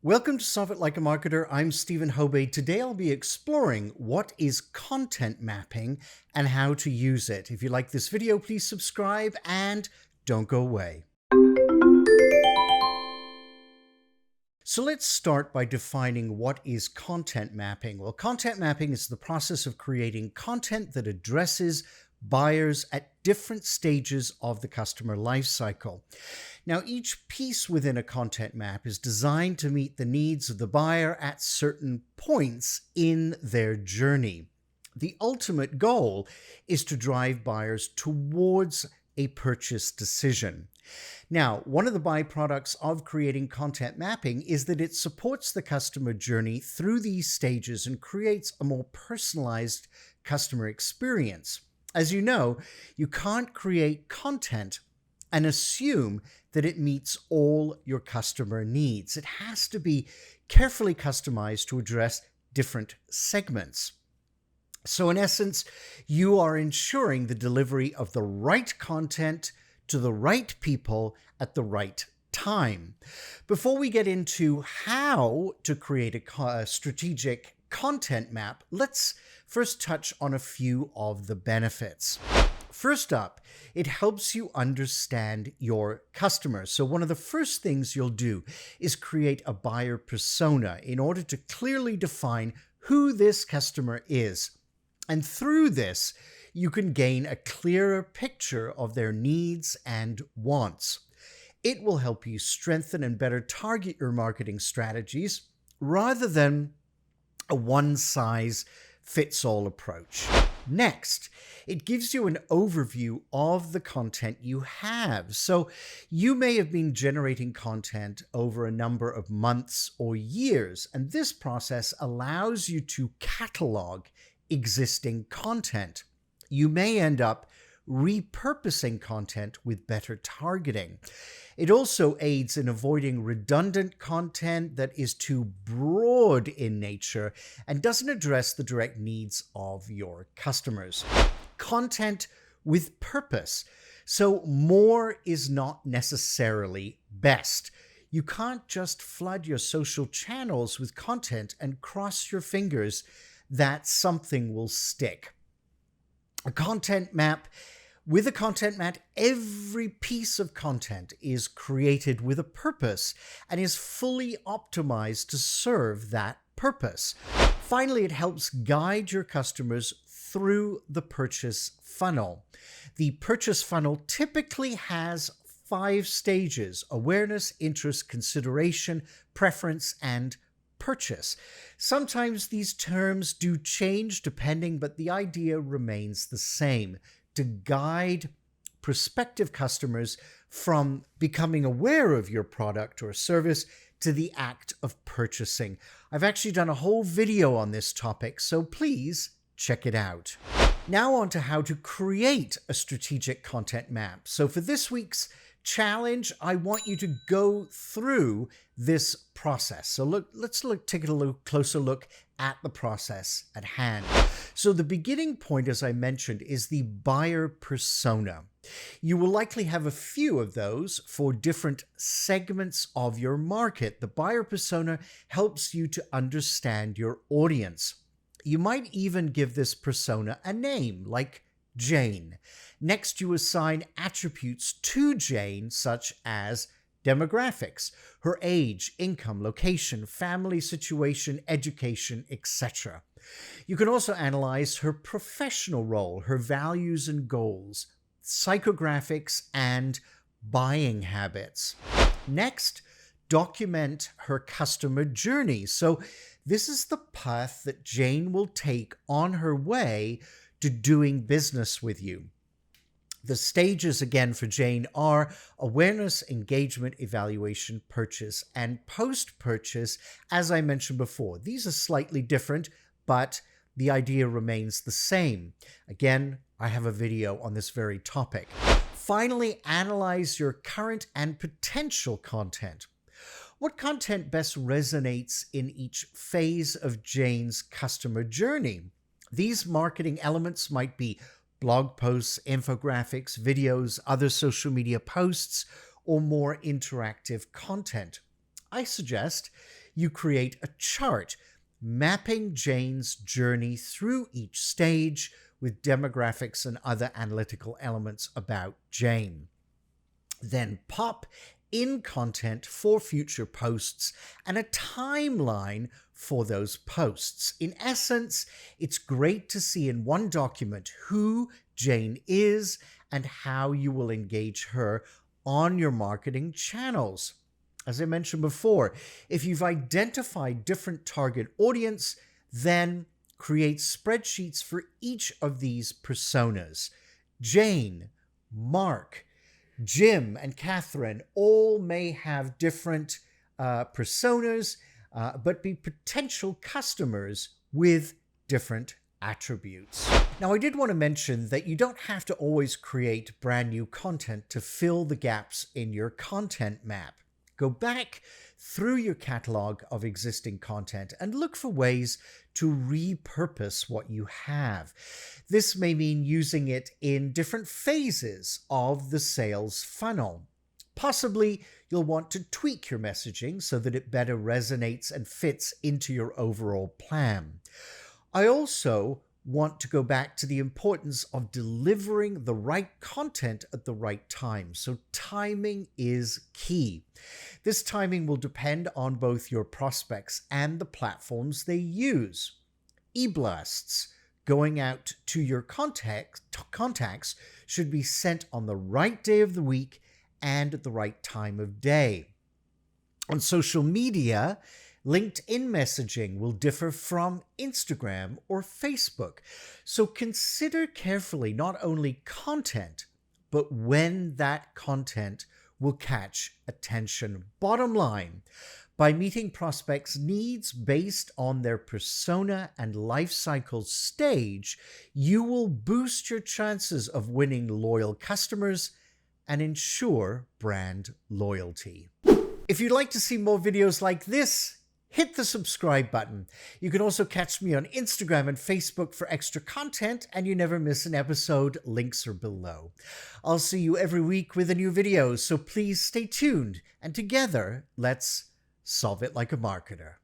Welcome to Solve It Like a Marketer. I'm Stephen Hobey. Today I'll be exploring what is content mapping and how to use it. If you like this video, please subscribe and don't go away. So let's start by defining what is content mapping. Well, content mapping is the process of creating content that addresses buyers at different stages of the customer lifecycle. Now, each piece within a content map is designed to meet the needs of the buyer at certain points in their journey. The ultimate goal is to drive buyers towards a purchase decision. Now, one of the byproducts of creating content mapping is that it supports the customer journey through these stages and creates a more personalized customer experience. As you know, you can't create content and assume that it meets all your customer needs. It has to be carefully customized to address different segments. So in essence, you are ensuring the delivery of the right content to the right people at the right time. Before we get into how to create a strategic content map, let's first touch on a few of the benefits. First up, it helps you understand your customers. So one of the first things you'll do is create a buyer persona in order to clearly define who this customer is. And through this, you can gain a clearer picture of their needs and wants. It will help you strengthen and better target your marketing strategies rather than a one-size-fits-all approach. Next, it gives you an overview of the content you have. So you may have been generating content over a number of months or years, and this process allows you to catalog existing content. You may end up repurposing content with better targeting. It also aids in avoiding redundant content that is too broad in nature and doesn't address the direct needs of your customers. Content with purpose. So more is not necessarily best. You can't just flood your social channels with content and cross your fingers that something will stick. With a content map, every piece of content is created with a purpose and is fully optimized to serve that purpose. Finally, it helps guide your customers through the purchase funnel. The purchase funnel typically has 5 stages: awareness, interest, consideration, preference, and purchase. Sometimes these terms do change but the idea remains the same: to guide prospective customers from becoming aware of your product or service to the act of purchasing. I've actually done a whole video on this topic, so please check it out. Now on to how to create a strategic content map. So for this week's challenge, I want you to go through this process. So let's take a little closer look at the process at hand. So the beginning point, as I mentioned, is the buyer persona. You will likely have a few of those for different segments of your market. The buyer persona helps you to understand your audience. You might even give this persona a name, like Jane. Next, you assign attributes to Jane, such as demographics, her age, income, location, family situation, education, etc. You can also analyze her professional role, her values and goals, psychographics, and buying habits. Next, document her customer journey. So this is the path that Jane will take on her way to doing business with you. The stages, again, for Jane are awareness, engagement, evaluation, purchase, and post-purchase, as I mentioned before. These are slightly different, but the idea remains the same. Again, I have a video on this very topic. Finally, analyze your current and potential content. What content best resonates in each phase of Jane's customer journey? These marketing elements might be blog posts, infographics, videos, other social media posts, or more interactive content. I suggest you create a chart mapping Jane's journey through each stage with demographics and other analytical elements about Jane. Then pop in content for future posts and a timeline for those posts. In essence, it's great to see in one document who Jane is and how you will engage her on your marketing channels. As I mentioned before, if you've identified different target audience, then create spreadsheets for each of these personas. Jane, Mark, Jim, and Catherine all may have different personas, but be potential customers with different attributes. Now, I did want to mention that you don't have to always create brand new content to fill the gaps in your content map. Go back through your catalog of existing content and look for ways to repurpose what you have. This may mean using it in different phases of the sales funnel. Possibly, you'll want to tweak your messaging so that it better resonates and fits into your overall plan. I also want to go back to the importance of delivering the right content at the right time. So timing is key. This timing will depend on both your prospects and the platforms they use. E-blasts going out to your contacts should be sent on the right day of the week and at the right time of day. On social media, LinkedIn messaging will differ from Instagram or Facebook. So consider carefully not only content, but when that content will catch attention. Bottom line, by meeting prospects' needs based on their persona and life cycle stage, you will boost your chances of winning loyal customers and ensure brand loyalty. If you'd like to see more videos like this, hit the subscribe button. You can also catch me on Instagram and Facebook for extra content, and you never miss an episode. Links are below. I'll see you every week with a new video, so please stay tuned, and together, let's solve it like a marketer.